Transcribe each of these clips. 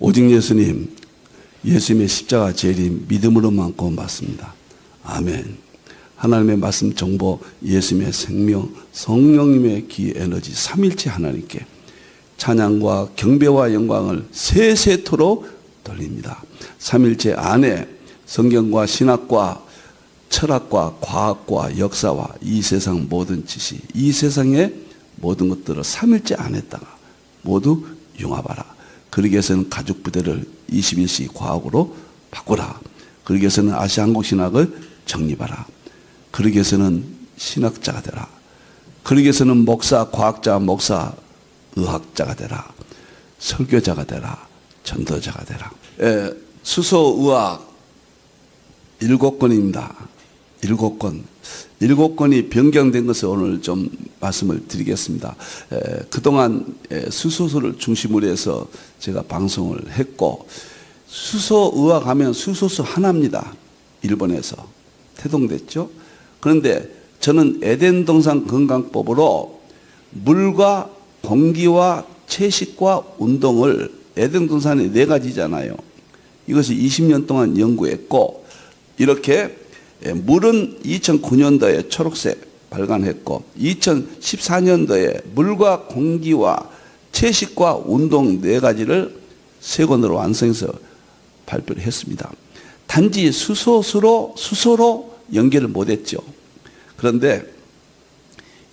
오직 예수님, 예수님의 십자가 재림 믿음으로만 구원받습니다. 아멘. 하나님의 말씀 정보, 예수님의 생명, 성령님의 기 에너지, 삼일체 하나님께 찬양과 경배와 영광을 세세토록 돌립니다. 삼일체 안에 성경과 신학과 철학과 과학과 역사와 이 세상 모든 지식, 이 세상의 모든 것들을 삼일째 안에다가 모두 융합하라. 그러기 위해서는 가죽 부대를 21세기 과학으로 바꾸라. 그러기 위해서는 아시아 한국 신학을 정립하라. 그러기 위해서는 신학자가 되라. 그러기 위해서는 목사, 과학자, 목사, 의학자가 되라. 설교자가 되라. 전도자가 되라. 수소의학 7권입니다. 7권. 7권이 변경된 것을 오늘 좀 말씀을 드리겠습니다. 그동안 수소수를 중심으로 해서 제가 방송을 했고, 수소의학 하면 수소수 하나입니다. 일본에서 태동됐죠. 그런데 저는 에덴 동산 건강법으로 물과 공기와 채식과 운동을, 에덴 동산이 4가지잖아요. 이것을 20년 동안 연구했고, 이렇게 물은 2009년도에 초록색 발간했고 2014년도에 물과 공기와 채식과 운동 4가지를 3권으로 완성해서 발표를 했습니다. 단지 수소로 연결을 못했죠. 그런데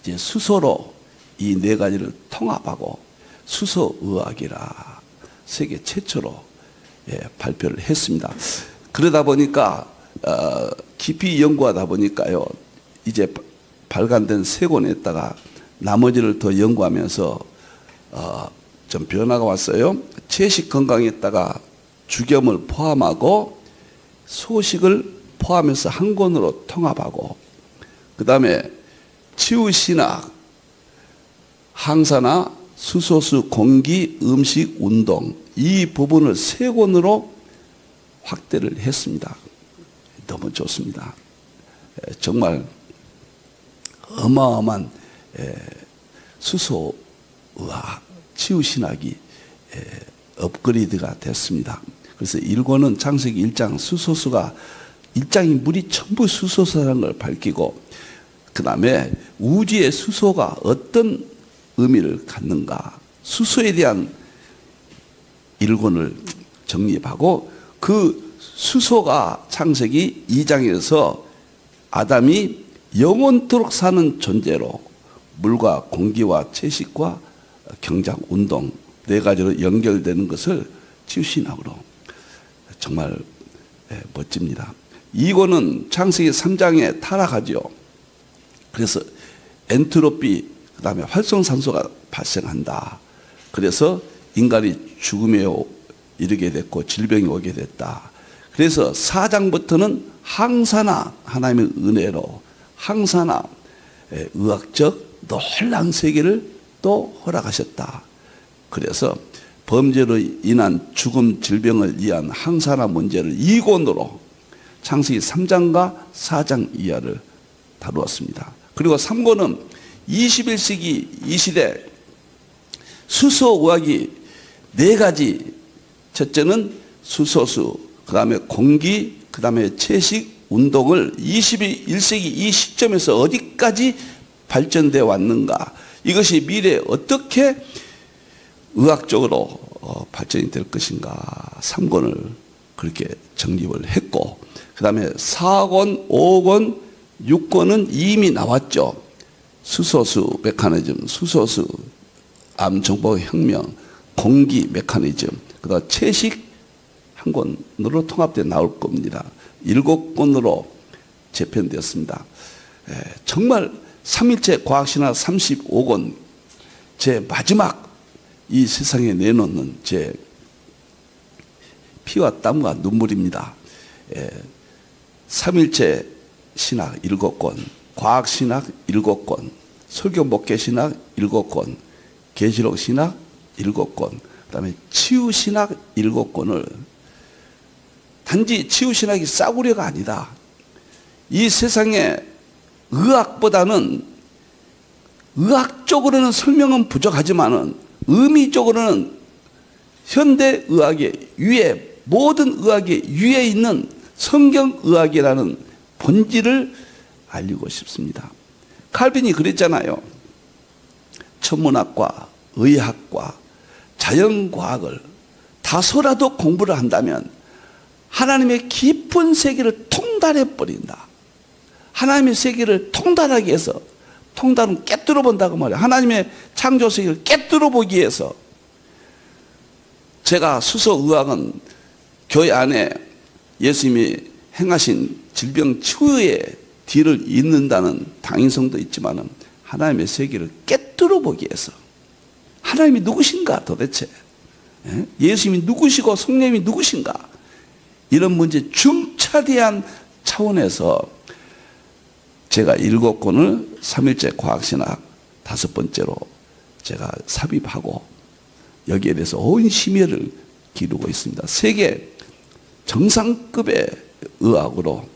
이제 수소로 이 4가지를 통합하고 수소의학이라 세계 최초로 발표를 했습니다. 그러다 보니까 깊이 연구하다 보니까요, 이제 발간된 3권에다가 나머지를 더 연구하면서 좀 변화가 왔어요. 채식 건강에다가 주겸을 포함하고 소식을 포함해서 한 권으로 통합하고, 그 다음에 치유신학, 항산화, 수소수, 공기, 음식, 운동 이 부분을 3권으로 확대를 했습니다. 너무 좋습니다. 정말 어마어마한 수소의학, 치유신학이 업그레이드가 됐습니다. 그래서 1권은 창세기 1장 수소수가 1장이 물이 전부 수소수라는 걸 밝히고, 그 다음에 우주의 수소가 어떤 의미를 갖는가, 수소에 대한 1권을 정립하고, 그 수소가 창세기 2장에서 아담이 영원토록 사는 존재로 물과 공기와 채식과 경장, 운동 4가지로 연결되는 것을 치유신학으로 정말 멋집니다. 2권은 창세기 3장에 타락하죠. 그래서 엔트로피, 그 다음에 활성산소가 발생한다. 그래서 인간이 죽음에 이르게 됐고 질병이 오게 됐다. 그래서 4장부터는 항산화, 하나님의 은혜로 항산화, 의학적 놀라운 세계를 또 허락하셨다. 그래서 범죄로 인한 죽음, 질병을 위한 항산화 문제를 2권으로 창세기 3장과 4장 이하를 다루었습니다. 그리고 3권은 21세기 이 시대 수소의학이 4가지, 첫째는 수소수, 그 다음에 공기, 그 다음에 채식, 운동을 21세기 이 시점에서 어디까지 발전되어 왔는가, 이것이 미래에 어떻게 의학적으로 발전이 될 것인가 3권을 그렇게 정립을 했고, 그 다음에 4권, 5권, 6권은 이미 나왔죠. 수소수 메커니즘, 수소수 암정보혁명, 공기 메커니즘, 그 다음 채식 한 권으로 통합되어 나올 겁니다. 7권으로 재편되었습니다. 정말 3일째 과학신학 35권, 제 마지막 이 세상에 내놓는 제 피와 땀과 눈물입니다. 3일째 신학 7권, 과학신학 7권, 설교 목회신학 7권, 계시록 신학 7권, 그 다음에 치유신학 7권을, 단지 치유신학이 싸구려가 아니다. 이 세상에 의학보다는, 의학적으로는 설명은 부족하지만은 의미적으로는 현대의학의 위에, 모든 의학의 위에 있는 성경의학이라는 본질을 알리고 싶습니다. 칼빈이 그랬잖아요. 천문학과 의학과 자연과학을 다소라도 공부를 한다면 하나님의 깊은 세계를 통달해 버린다. 하나님의 세계를 통달하기 위해서, 통달은 깨뜨려 본다고 말해요. 하나님의 창조 세계를 깨뜨려 보기 위해서. 제가 수소의학은 교회 안에 예수님이 행하신 질병 치유의 뒤를 잇는다는 당위성도 있지만 하나님의 세계를 깨뜨려 보기 위해서, 하나님이 누구신가 도대체, 예수님이 누구시고 성령님이 누구신가, 이런 문제 중차대한 차원에서 제가 7권을 3일째 과학신학 5번째로 제가 삽입하고 여기에 대해서 온 심혈을 기르고 있습니다. 세계 정상급의 의학으로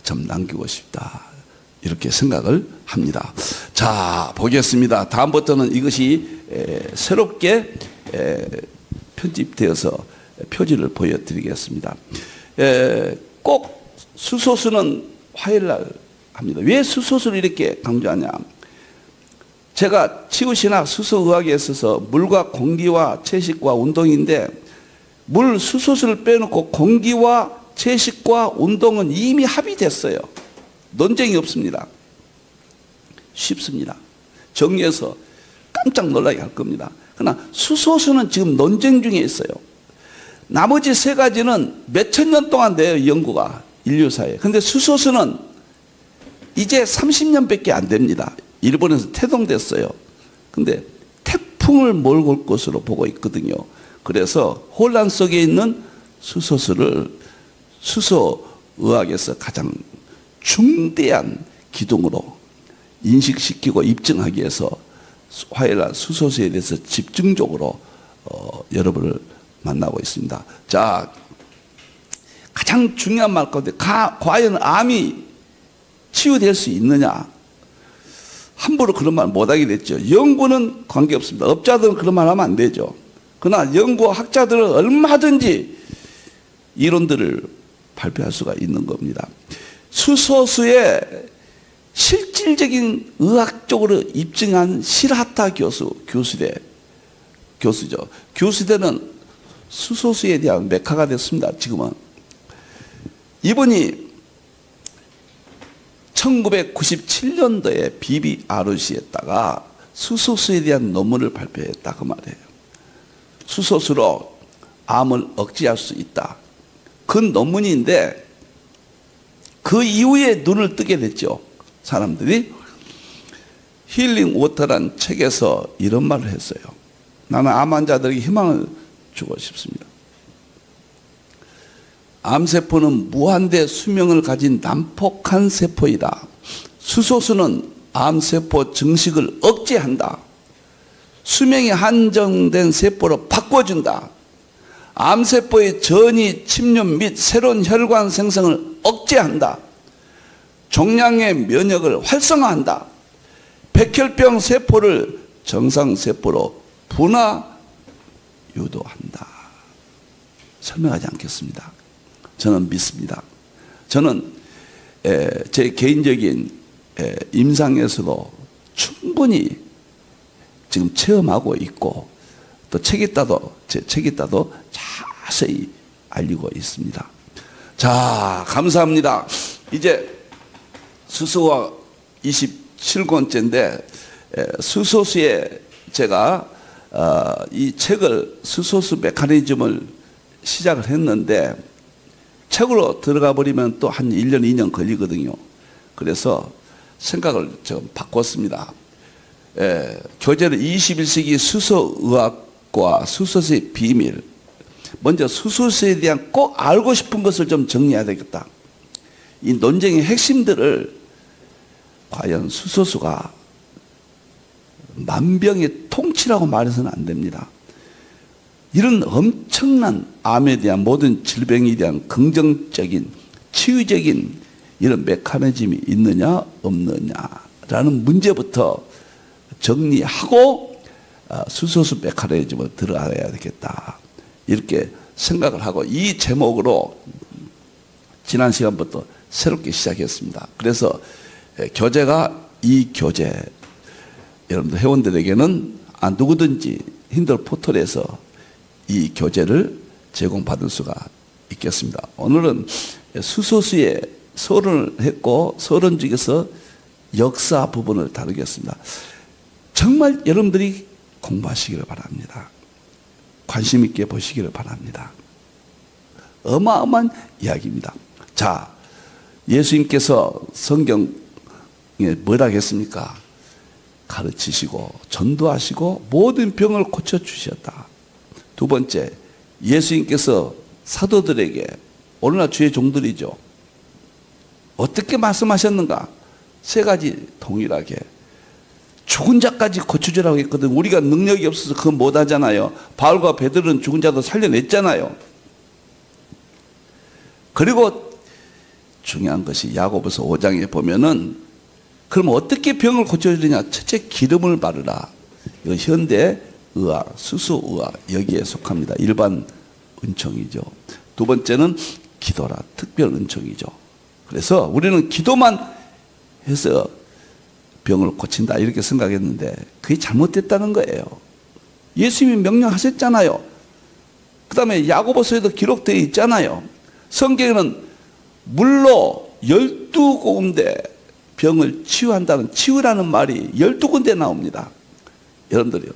좀 남기고 싶다, 이렇게 생각을 합니다. 자, 보겠습니다. 다음부터는 이것이 새롭게 편집되어서 표지를 보여드리겠습니다. 꼭 수소수는 화요일날 합니다. 왜 수소수를 이렇게 강조하냐? 제가 치유신학 수소의학에 있어서 물과 공기와 채식과 운동인데, 물 수소수를 빼놓고 공기와 채식과 운동은 이미 합의됐어요. 논쟁이 없습니다. 쉽습니다. 정리해서 깜짝 놀라게 할 겁니다. 그러나 수소수는 지금 논쟁 중에 있어요. 나머지 3가지는 몇천 년 동안 돼요, 연구가, 인류사에. 근데 수소수는 이제 30년밖에 안 됩니다. 일본에서 태동됐어요. 근데 태풍을 몰고 올 것으로 보고 있거든요. 그래서 혼란 속에 있는 수소수를 수소의학에서 가장 중대한 기둥으로 인식시키고 입증하기 위해서 화요일날 수소수에 대해서 집중적으로 여러분을 만나고 있습니다. 자, 가장 중요한 말 가운데, 과연 암이 치유될 수 있느냐? 함부로 그런 말 못하게 됐죠. 연구는 관계없습니다. 업자들은 그런 말 하면 안 되죠. 그러나 연구학자들은 얼마든지 이론들을 발표할 수가 있는 겁니다. 수소수의 실질적인 의학적으로 입증한 실하타 교수죠. 교수대는 수소수에 대한 메카가 됐습니다. 지금은. 이분이 1997년도에 BBRC에다가 수소수에 대한 논문을 발표했다, 그 말이에요. 수소수로 암을 억제할 수 있다. 그 논문인데 그 이후에 눈을 뜨게 됐죠. 사람들이. 힐링 워터란 책에서 이런 말을 했어요. 나는 암 환자들에게 희망을 주고 싶습니다. 암세포는 무한대 수명을 가진 난폭한 세포이다. 수소수는 암세포 증식을 억제한다. 수명이 한정된 세포로 바꿔준다. 암세포의 전이 침륜 및 새로운 혈관 생성을 억제한다. 종양의 면역을 활성화한다. 백혈병 세포를 정상세포로 분화 유도한다. 설명하지 않겠습니다. 저는 믿습니다. 저는 제 개인적인 임상에서도 충분히 지금 체험하고 있고, 또 제 책이 따도 자세히 알리고 있습니다. 자, 감사합니다. 이제 수소와 27권째인데 수소수에 제가 이 책을, 수소수 메커니즘을 시작을 했는데 책으로 들어가 버리면 또 한 1년, 2년 걸리거든요. 그래서 생각을 좀 바꿨습니다. 교재를 21세기 수소의학과 수소수의 비밀. 먼저 수소수에 대한 꼭 알고 싶은 것을 좀 정리해야 되겠다. 이 논쟁의 핵심들을, 과연 수소수가 만병의 통치라고 말해서는 안 됩니다. 이런 엄청난 암에 대한, 모든 질병에 대한 긍정적인, 치유적인 이런 메커니즘이 있느냐 없느냐라는 문제부터 정리하고 수소수 메커니즘을 들어가야 되겠다. 이렇게 생각을 하고 이 제목으로 지난 시간부터 새롭게 시작했습니다. 그래서 교재가 이 교재, 여러분들 회원들에게는 누구든지 힌들 포털에서 이 교재를 제공받을 수가 있겠습니다. 오늘은 수소수의 서론을 했고 서론 중에서 역사 부분을 다루겠습니다. 정말 여러분들이 공부하시기를 바랍니다. 관심 있게 보시기를 바랍니다. 어마어마한 이야기입니다. 자, 예수님께서 성경에 뭐라고 했습니까? 가르치시고 전도하시고 모든 병을 고쳐주셨다. 두 번째, 예수님께서 사도들에게, 오늘날 주의 종들이죠, 어떻게 말씀하셨는가? 세 가지 동일하게. 죽은 자까지 고쳐주라고 했거든. 우리가 능력이 없어서 그거 못하잖아요. 바울과 베드로는 죽은 자도 살려냈잖아요. 그리고 중요한 것이 야고보서 5장에 보면은, 그럼 어떻게 병을 고쳐주느냐? 첫째, 기름을 바르라. 이거 현대 의학, 수소의학 여기에 속합니다. 일반 은총이죠. 두 번째는 기도라, 특별 은총이죠. 그래서 우리는 기도만 해서 병을 고친다 이렇게 생각했는데 그게 잘못됐다는 거예요. 예수님이 명령하셨잖아요. 그 다음에 야고보서에도 기록되어 있잖아요. 성경에는 물로 12군데 병을 치유한다는, 치유라는 말이 12군데 나옵니다. 여러분들이요,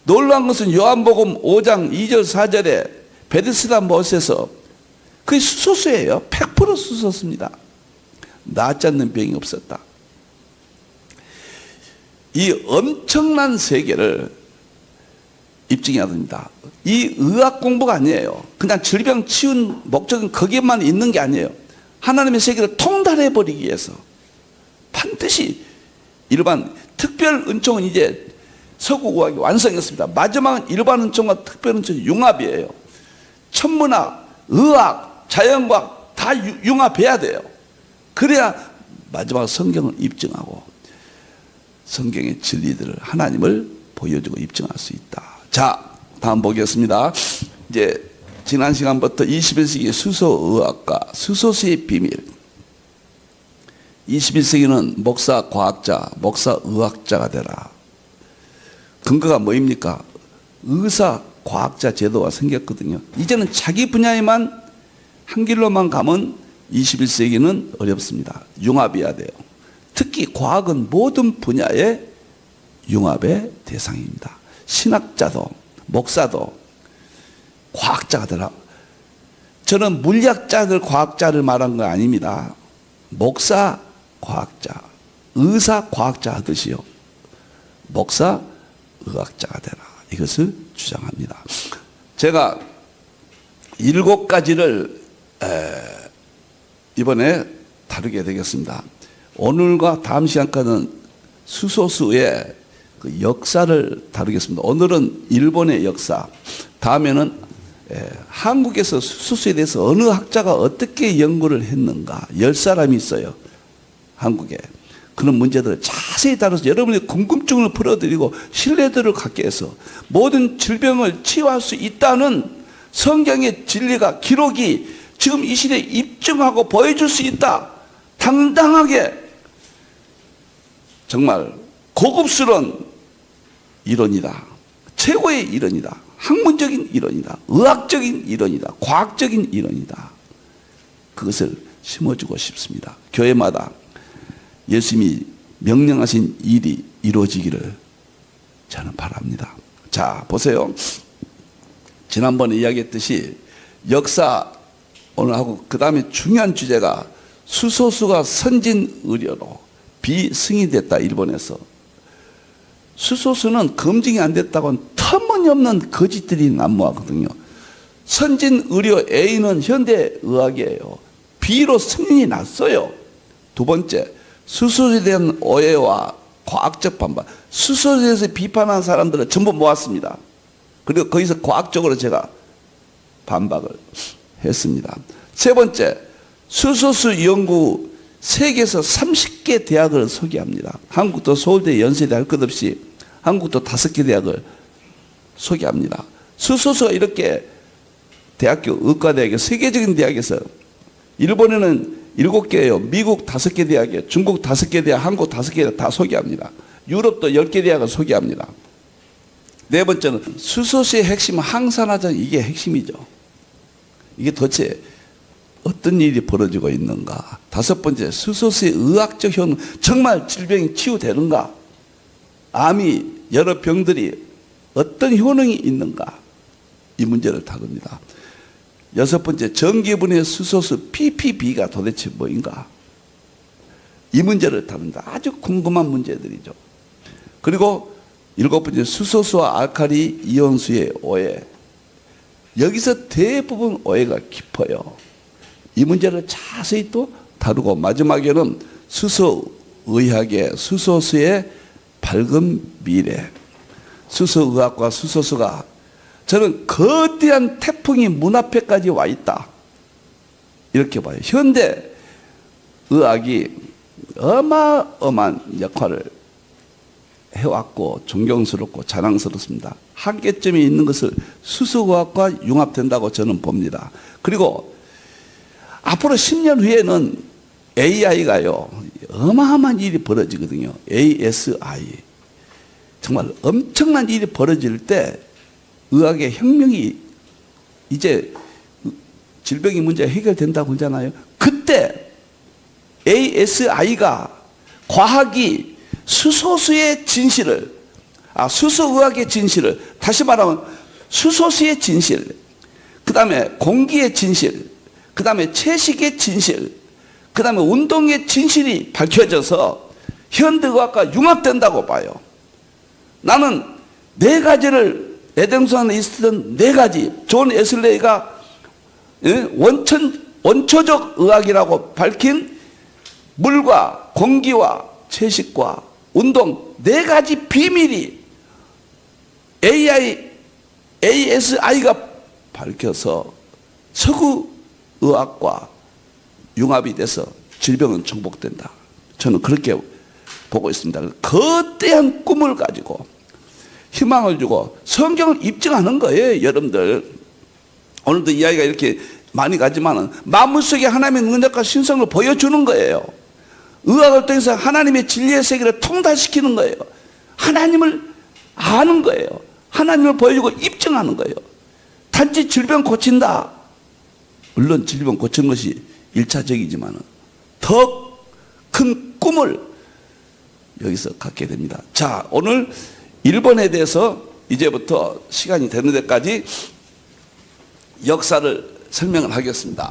놀라운 것은 요한복음 5장 2절 4절에 베데스다 못에서 그게 수소수예요. 100% 수소수입니다. 낫지 않는 병이 없었다. 이 엄청난 세계를 입증해야 됩니다. 이 의학 공부가 아니에요. 그냥 질병 치운 목적은 거기에만 있는 게 아니에요. 하나님의 세계를 통달해버리기 위해서 반드시 일반 특별 은총은 이제 서구 의학이 완성했습니다. 마지막은 일반 은총과 특별 은총이 융합이에요. 천문학, 의학, 자연과학 다 융합해야 돼요. 그래야 마지막 성경을 입증하고 성경의 진리들을, 하나님을 보여주고 입증할 수 있다. 자, 다음 보겠습니다. 이제 지난 시간부터 21세기 수소의학과, 수소수의 비밀. 21세기는 목사 과학자, 목사 의학자가 되라. 근거가 뭐입니까? 의사 과학자 제도가 생겼거든요. 이제는 자기 분야에만 한 길로만 가면 21세기는 어렵습니다. 융합해야 돼요. 특히 과학은 모든 분야의 융합의 대상입니다. 신학자도 목사도 과학자가 되라. 저는 물리학자들 과학자를 말한 거 아닙니다. 목사 과학자, 의사 과학자 하듯이요, 목사 의학자가 되라. 이것을 주장합니다. 제가 7가지를 이번에 다루게 되겠습니다. 오늘과 다음 시간까지는 수소수의 그 역사를 다루겠습니다. 오늘은 일본의 역사, 다음에는 한국에서 수소수에 대해서 어느 학자가 어떻게 연구를 했는가, 10사람이 있어요. 한국에. 그런 문제들을 자세히 다뤄서 여러분의 궁금증을 풀어드리고 신뢰도를 갖게 해서 모든 질병을 치유할 수 있다는 성경의 진리가, 기록이 지금 이 시대에 입증하고 보여줄 수 있다. 당당하게, 정말 고급스러운 이론이다. 최고의 이론이다. 학문적인 이론이다. 의학적인 이론이다. 과학적인 이론이다. 그것을 심어주고 싶습니다. 교회마다 예수님이 명령하신 일이 이루어지기를 저는 바랍니다. 자, 보세요. 지난번에 이야기했듯이 역사 오늘 하고, 그 다음에 중요한 주제가 수소수가 선진 의료로 비승인됐다. 일본에서 수소수는 검증이 안 됐다고는 터무니없는 거짓들이 난무하거든요. 선진 의료 A는 현대 의학이에요. B로 승인이 났어요. 두 번째, 수소수에 대한 오해와 과학적 반박, 수소수에 대해서 비판한 사람들을 전부 모았습니다. 그리고 거기서 과학적으로 제가 반박을 했습니다. 세 번째, 수소수 연구 세계에서 30개 대학을 소개합니다. 한국도 서울대, 연세대 할 것 없이 한국도 5개 대학을 소개합니다. 수소수가 이렇게 대학교, 의과대학교, 세계적인 대학에서 일본에는 7개예요. 미국 5개 대학이에요. 중국 5개 대학, 한국 5개 대학 다 소개합니다. 유럽도 10개 대학을 소개합니다. 네 번째는 수소수의 핵심은 항산화전, 이게 핵심이죠. 이게 도대체 어떤 일이 벌어지고 있는가. 5번째, 수소수의 의학적 효능, 정말 질병이 치유되는가. 암이, 여러 병들이 어떤 효능이 있는가. 이 문제를 다룹니다. 6번째, 전기분해 수소수 PPB가 도대체 뭐인가. 이 문제를 다룬다. 아주 궁금한 문제들이죠. 그리고 7번째, 수소수와 알칼리 이온수의 오해. 여기서 대부분 오해가 깊어요. 이 문제를 자세히 또 다루고, 마지막에는 수소의학의 수소수의 밝은 미래. 수소의학과 수소수가 저는 거대한 태풍이 문 앞에까지 와 있다. 이렇게 봐요. 현대 의학이 어마어마한 역할을 해왔고 존경스럽고 자랑스럽습니다. 한계점이 있는 것을 수소의학과 융합된다고 저는 봅니다. 그리고 앞으로 10년 후에는 AI가요, 어마어마한 일이 벌어지거든요. ASI. 정말 엄청난 일이 벌어질 때 의학의 혁명이 이제 질병의 문제가 해결된다고 하잖아요. 그때 ASI가 과학이 수소수의 진실을, 수소의학의 진실을, 다시 말하면 수소수의 진실, 그 다음에 공기의 진실, 그 다음에 채식의 진실, 그 다음에 운동의 진실이 밝혀져서 현대의학과 융합된다고 봐요. 나는 4가지를 에덴성안에 있었던 4가지, 존 에슬레이가 원초적 의학이라고 밝힌 물과 공기와 채식과 운동 4가지 비밀이 ASI가 밝혀서 서구 의학과 융합이 돼서 질병은 정복된다. 저는 그렇게 보고 있습니다. 거대한 꿈을 가지고 희망을 주고 성경을 입증하는 거예요. 여러분들 오늘도 이야기가 이렇게 많이 가지만 만물 속에 하나님의 능력과 신성을 보여주는 거예요. 의학을 통해서 하나님의 진리의 세계를 통달시키는 거예요. 하나님을 아는 거예요. 하나님을 보여주고 입증하는 거예요. 단지 질병 고친다. 물론 질병 고치는 것이 1차적이지만 더 큰 꿈을 여기서 갖게 됩니다. 자, 오늘 일본에 대해서 이제부터 시간이 되는 데까지 역사를 설명을 하겠습니다.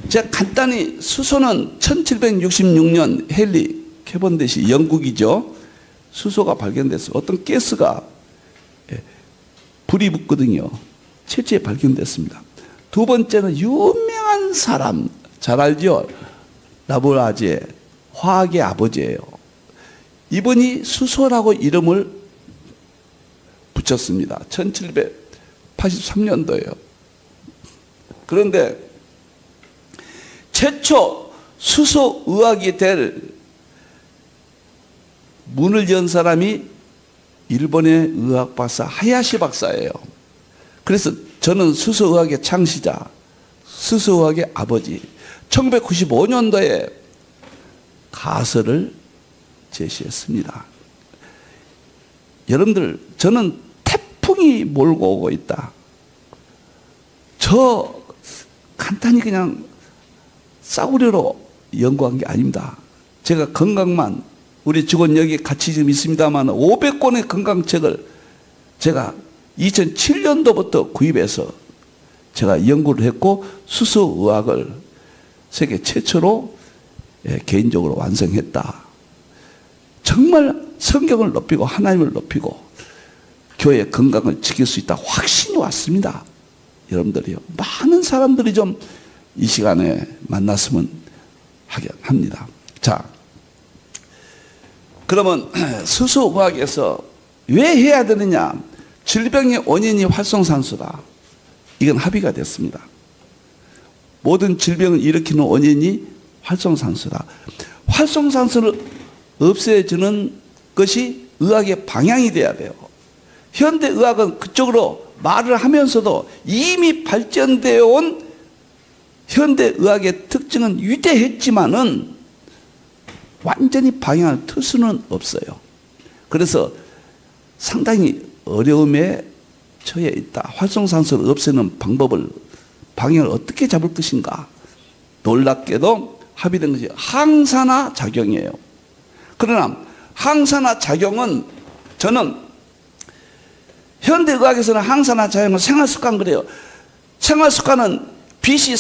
제가 간단히, 수소는 1766년 헨리 캐번디시, 영국이죠. 수소가 발견됐어요. 어떤 가스가 불이 붙거든요. 최초에 발견됐습니다. 두 번째는 유명한 사람, 잘 알죠? 라보라제, 화학의 아버지예요. 이분이 수소라고 이름을 붙였습니다. 1783년도예요. 그런데 최초 수소의학이 될 문을 연 사람이 일본의 의학 박사 하야시 박사예요. 그래서 저는 수소의학의 창시자, 수소의학의 아버지, 1995년도에 가설을 제시했습니다. 여러분들, 저는 태풍이 몰고 오고 있다. 저 간단히 그냥 싸우려고 연구한 게 아닙니다. 제가 건강만, 우리 직원 여기 같이 좀 있습니다만 500권의 건강책을 제가 2007년도부터 구입해서 제가 연구를 했고 수소의학을 세계 최초로 개인적으로 완성했다. 정말 성경을 높이고 하나님을 높이고 교회의 건강을 지킬 수 있다 확신이 왔습니다. 여러분들이요, 많은 사람들이 좀 이 시간에 만났으면 합니다. 자, 그러면 수소의학에서 왜 해야 되느냐? 질병의 원인이 활성산소다. 이건 합의가 됐습니다. 모든 질병을 일으키는 원인이 활성산소다. 활성산소를 없애주는 것이 의학의 방향이 돼야 돼요. 현대의학은 그쪽으로 말을 하면서도 이미 발전되어 온 현대의학의 특징은 위대했지만은 완전히 방향을 틀 수는 없어요. 그래서 상당히 어려움에 처해 있다. 활성산소를 없애는 방향을 어떻게 잡을 것인가. 놀랍게도 합의된 것이 항산화 작용이에요. 그러나 항산화 작용은 저는 현대의학에서는 항산화 작용은 생활습관 그래요. 생활습관은 BC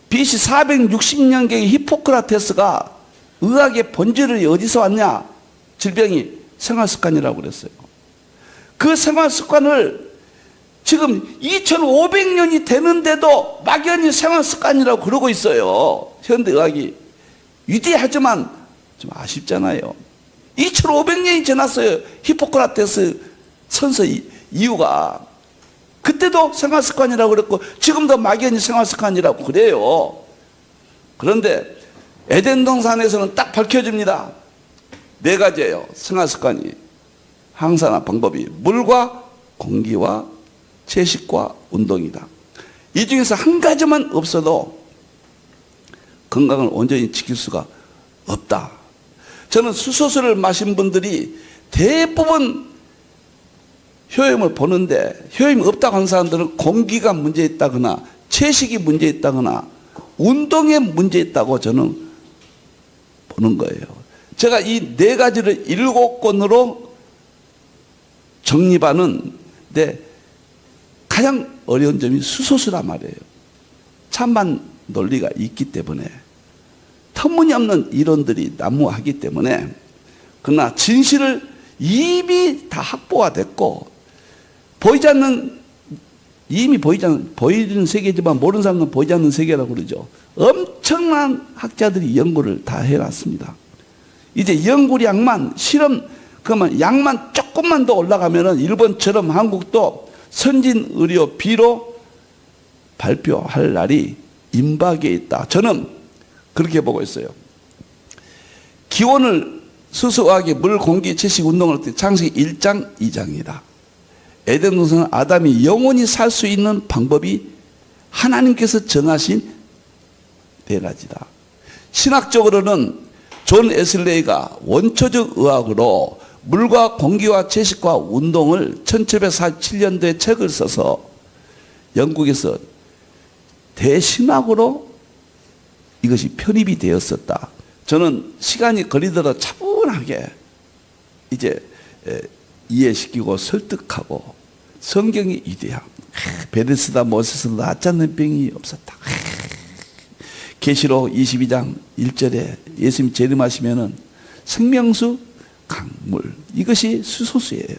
460년경의 히포크라테스가 의학의 본질이 어디서 왔냐? 질병이 생활습관이라고 그랬어요. 그 생활습관을 지금 2500년이 되는데도 막연히 생활습관이라고 그러고 있어요. 현대의학이. 위대하지만 좀 아쉽잖아요. 2500년이 지났어요. 히포크라테스 선서 이유가. 그때도 생활습관이라고 그랬고 지금도 막연히 생활습관이라고 그래요. 그런데 에덴 동산에서는 딱 밝혀집니다. 4가지예요. 생활습관이. 항산화 방법이 물과 공기와 채식과 운동이다. 이 중에서 한 가지만 없어도 건강을 온전히 지킬 수가 없다. 저는 수소수를 마신 분들이 대부분 효임을 보는데 효임이 없다고 하는 사람들은 공기가 문제 있다거나 채식이 문제 있다거나 운동에 문제 있다고 저는 보는 거예요. 제가 이 4가지를 7권으로 정립하는데 가장 어려운 점이 수소수란 말이에요. 찬반 논리가 있기 때문에 터무니없는 이론들이 난무하기 때문에 그러나 진실을 이미 다 확보가 됐고 보이지 않는 이미 보이는 세계지만 모르는 사람은 보이지 않는 세계라고 그러죠. 엄청난 학자들이 연구를 다 해놨습니다. 이제 연구량만 실험 그러면 양만 조금만 더 올라가면은 일본처럼 한국도 선진 의료 B로 발표할 날이 임박에 있다. 저는 그렇게 보고 있어요. 기원을 수소화학의 물, 공기, 채식, 운동을 창세기 1장, 2장이다. 에덴 동산은 아담이 영원히 살 수 있는 방법이 하나님께서 정하신 4가지다. 신학적으로는 존 에슬레이가 원초적 의학으로 물과 공기와 채식과 운동을 1747년도에 책을 써서 영국에서 대신학으로 이것이 편입이 되었었다. 저는 시간이 걸리더라도 차분하게 이제 이해시키고 설득하고 성경이 위대함. 베데스다 모세스 낫지 않는 병이 없었다. 계시록 22장 1절에 예수님이 재림하시면은 생명수 강물 이것이 수소수예요.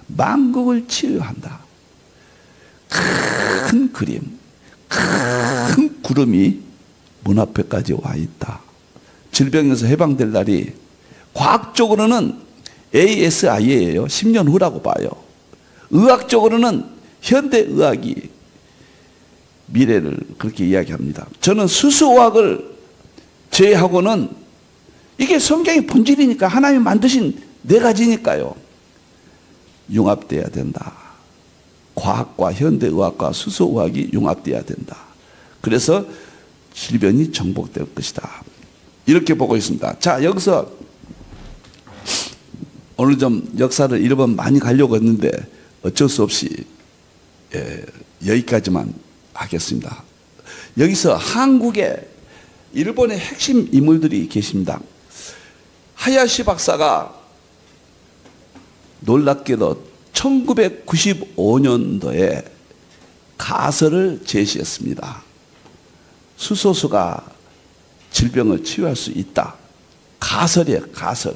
만국을 치유한다. 큰 그림, 큰 구름이 문 앞에까지 와 있다. 질병에서 해방될 날이 과학적으로는 ASI예요. 10년 후라고 봐요. 의학적으로는 현대의학이 미래를 그렇게 이야기합니다. 저는 수소의학을 제외하고는 이게 성경의 본질이니까 하나님이 만드신 4가지니까요. 융합돼야 된다. 과학과 현대의학과 수소의학이 융합돼야 된다. 그래서 질병이 정복될 것이다. 이렇게 보고 있습니다. 자, 여기서 오늘 좀 역사를 일본 많이 가려고 했는데 어쩔 수 없이 여기까지만 하겠습니다. 여기서 한국에 일본의 핵심 인물들이 계십니다. 하야시 박사가 놀랍게도 1995년도에 가설을 제시했습니다. 수소수가 질병을 치유할 수 있다. 가설이에요, 가설.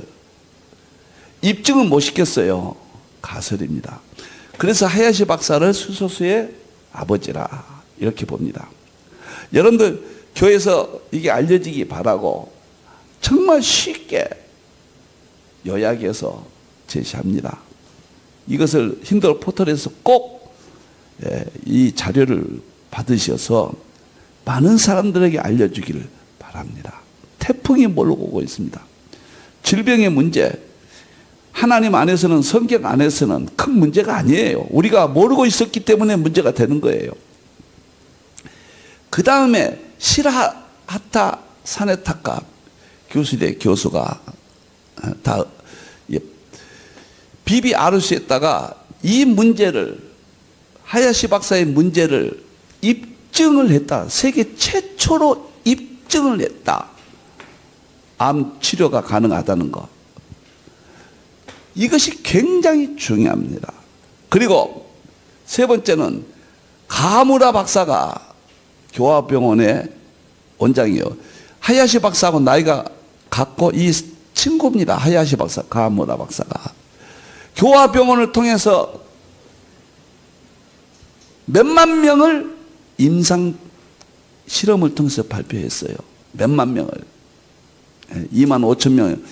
입증은 못 시켰어요. 가설입니다. 그래서 하야시 박사를 수소수의 아버지라 이렇게 봅니다. 여러분들 교회에서 이게 알려지기 바라고 정말 쉽게 요약해서 제시합니다. 이것을 힌두어 포털에서 꼭 이 자료를 받으셔서 많은 사람들에게 알려주기를 바랍니다. 태풍이 몰고 오고 있습니다. 질병의 문제, 하나님 안에서는, 성경 안에서는 큰 문제가 아니에요. 우리가 모르고 있었기 때문에 문제가 되는 거예요. 그 다음에 시라하타 사네타카 교수대 교수가 다 비비 아르시에다가 이 문제를, 하야시 박사의 문제를 입증을 했다. 세계 최초로 입증을 했다. 암 치료가 가능하다는 것. 이것이 굉장히 중요합니다. 그리고 세 번째는 가무라 박사가 교화병원의 원장이요. 하야시 박사하고 나이가 같고 이 친구입니다. 하야시 박사, 가무라 박사가. 교화병원을 통해서 몇만 명을 임상 실험을 통해서 발표했어요. 몇만 명을. 2만 5천 명,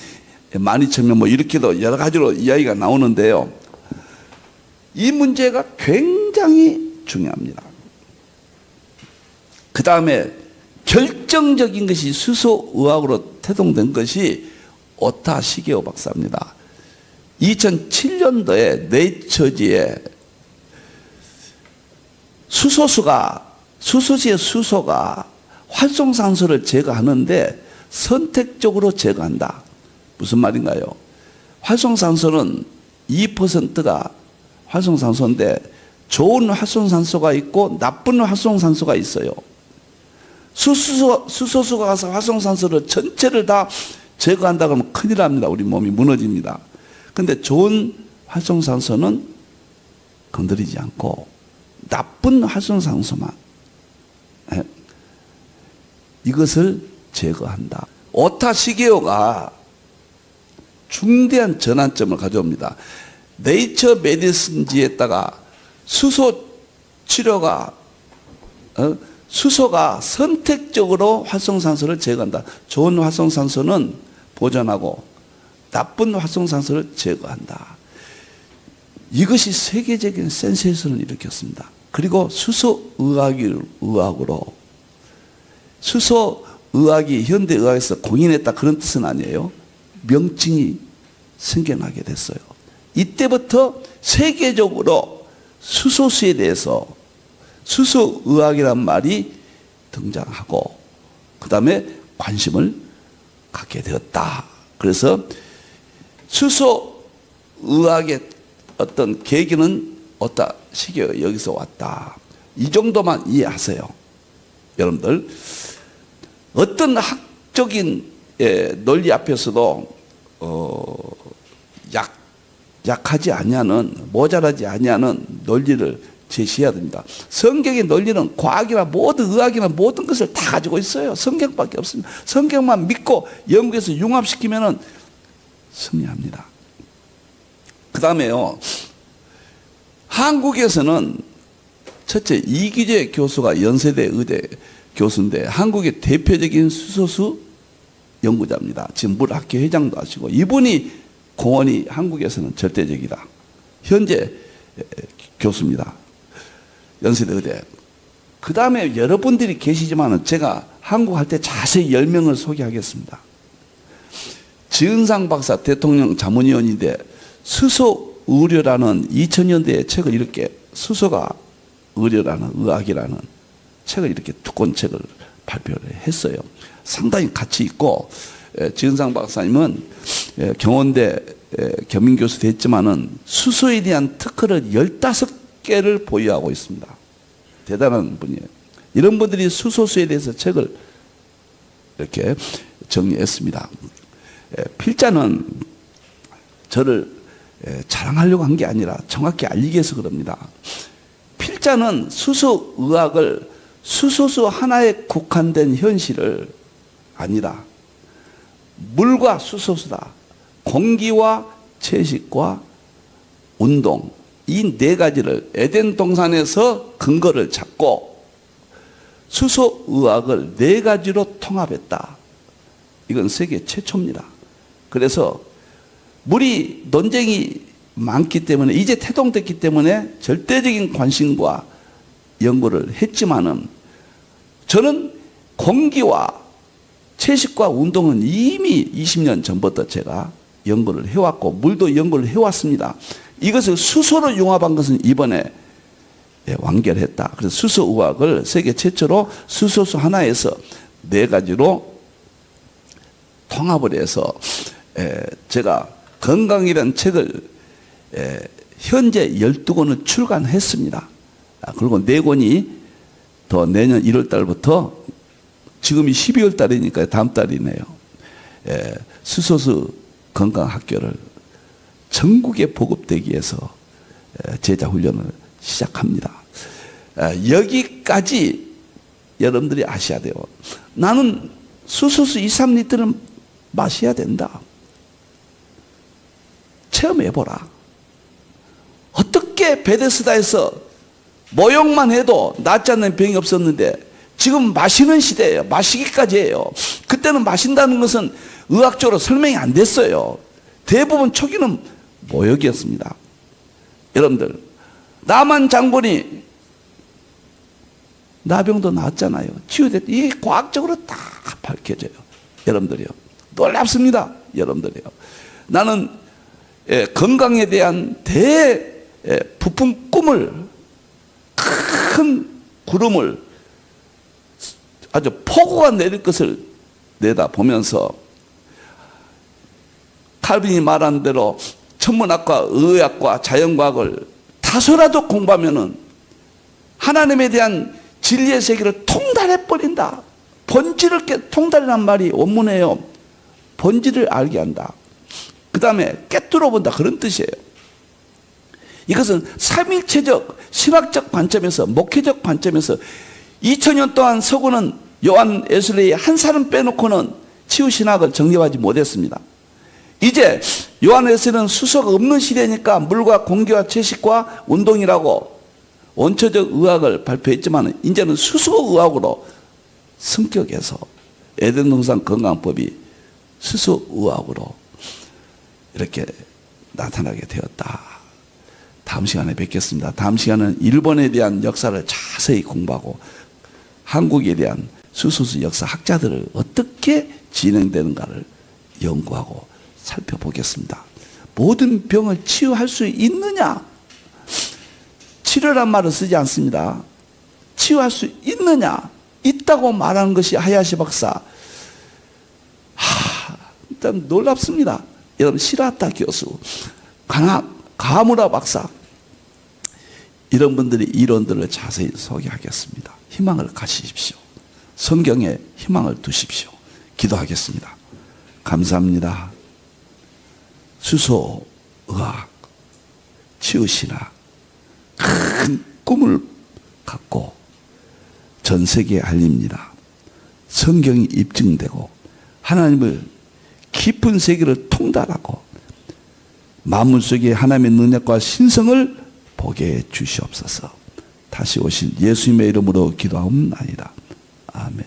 12,000명 뭐 이렇게도 여러 가지로 이야기가 나오는데요. 이 문제가 굉장히 중요합니다. 그 다음에 결정적인 것이 수소의학으로 태동된 것이 오타 시게오 박사입니다. 2007년도에 네이처지에 수소수의 수소가 활성산소를 제거하는데 선택적으로 제거한다. 무슨 말인가요? 활성산소는 2%가 활성산소인데 좋은 활성산소가 있고 나쁜 활성산소가 있어요. 수소수가 가서 활성산소를 전체를 다 제거한다 그러면 큰일 납니다. 우리 몸이 무너집니다. 근데 좋은 활성산소는 건드리지 않고 나쁜 활성산소만 이것을 제거한다. 오타 시게오가 중대한 전환점을 가져옵니다. 네이처 메디슨지에다가 수소 치료가 수소가 선택적으로 활성산소를 제거한다. 좋은 활성산소는 보존하고 나쁜 활성산소를 제거한다. 이것이 세계적인 센세이션을 일으켰습니다. 그리고 수소의학으로 수소의학이 현대의학에서 공인했다 그런 뜻은 아니에요. 명칭이 생겨나게 됐어요. 이때부터 세계적으로 수소수에 대해서 수소의학이란 말이 등장하고 그 다음에 관심을 갖게 되었다. 그래서 수소의학의 어떤 계기는 오타 시게오 여기서 왔다. 이 정도만 이해하세요. 여러분들 어떤 학적인 논리 앞에서도 약하지 아니하는, 모자라지 아니하는 논리를 제시해야 됩니다. 성경의 논리는 과학이나 모든 의학이나 모든 것을 다 가지고 있어요. 성경밖에 없습니다. 성경만 믿고 연구해서 융합시키면은 승리합니다. 그 다음에요, 한국에서는 첫째 이기재 교수가 연세대 의대 교수인데 한국의 대표적인 수소수 연구자입니다. 지금 물학회 회장도 하시고 이분이 공헌이 한국에서는 절대적이다. 현재 교수입니다. 연세대 의대. 그 다음에 여러분들이 계시지만 제가 한국 할 때 자세히 10명을 소개하겠습니다. 지은상 박사 대통령 자문위원인데 수소의료라는 2000년대에 책을 이렇게 수소가 의료라는 의학이라는 책을 이렇게 두꺼운 책을 발표를 했어요. 상당히 가치 있고 지은상 박사님은 경원대 겸임교수도 했지만은 수소에 대한 특허를 15개를 보유하고 있습니다. 대단한 분이에요. 이런 분들이 수소수에 대해서 책을 이렇게 정리했습니다. 필자는 저를 자랑하려고 한 게 아니라 정확히 알리기 위해서 그럽니다. 필자는 수소의학을 수소수 하나에 국한된 현실을 아니라 물과 수소수다. 공기와 채식과 운동 이 네 가지를 에덴 동산에서 근거를 잡고 수소의학을 네 가지로 통합했다. 이건 세계 최초입니다. 그래서 물이 논쟁이 많기 때문에 이제 태동됐기 때문에 절대적인 관심과 연구를 했지만은 저는 공기와 채식과 운동은 이미 20년 전부터 제가 연구를 해왔고 물도 연구를 해왔습니다. 이것을 수소로 융합한 것은 이번에 완결했다. 그래서 수소의학을 세계 최초로 수소수 하나에서 4가지로 통합을 해서 제가 건강이라는 책을 현재 12권을 출간했습니다. 그리고 4권이 더 내년 1월 달부터, 지금이 12월 달이니까 다음 달이네요. 수소수 건강학교를 전국에 보급되기 위해서 제자 훈련을 시작합니다. 여기까지 여러분들이 아셔야 돼요. 나는 수소수 2, 3리터는 마셔야 된다. 체험해보라. 어떻게 베데스다에서 모욕만 해도 낫지 않는 병이 없었는데 지금 마시는 시대예요. 마시기까지 해요. 그때는 마신다는 것은 의학적으로 설명이 안 됐어요. 대부분 초기는 모욕이었습니다. 여러분들, 나만 장군이 나병도 나았잖아요. 치유됐. 이게 과학적으로 다 밝혀져요. 여러분들이요. 놀랍습니다. 여러분들이요. 나는 건강에 대한 부푼 꿈을, 큰 구름을 아주 폭우가 내릴 것을 내다보면서 칼빈이 말한 대로 천문학과 의학과 자연과학을 다소라도 공부하면은 하나님에 대한 진리의 세계를 통달해 버린다. 본질을 통달이란 말이 원문이에요. 본질을 알게 한다. 그 다음에 깨뚫어 본다. 그런 뜻이에요. 이것은 삼일체적 신학적 관점에서, 목회적 관점에서 2000년 동안 서구는 요한 웨슬레이 한 사람 빼놓고는 치유신학을 정립하지 못했습니다. 이제 요한 웨슬레이는 수소가 없는 시대니까 물과 공기와 채식과 운동이라고 원초적 의학을 발표했지만 이제는 수소의학으로 성격에서 에덴동산 건강법이 수소의학으로 이렇게 나타나게 되었다. 다음 시간에 뵙겠습니다. 다음 시간은 일본에 대한 역사를 자세히 공부하고 한국에 대한 수소수 역사 학자들을 어떻게 진행되는가를 연구하고 살펴보겠습니다. 모든 병을 치유할 수 있느냐? 치료란 말을 쓰지 않습니다. 치유할 수 있느냐? 있다고 말하는 것이 하야시 박사. 일단 놀랍습니다. 여러분, 시라타 교수, 가무라 박사, 이런 분들의 이론들을 자세히 소개하겠습니다. 희망을 가지십시오. 성경에 희망을 두십시오. 기도하겠습니다. 감사합니다. 수소의학, 치유신학, 큰 꿈을 갖고 전 세계에 알립니다. 성경이 입증되고 하나님을 깊은 세계를 통달하고 만물 속에 하나님의 능력과 신성을 보게 해 주시옵소서. 다시 오실 예수님의 이름으로 기도하옵나이다. 아멘.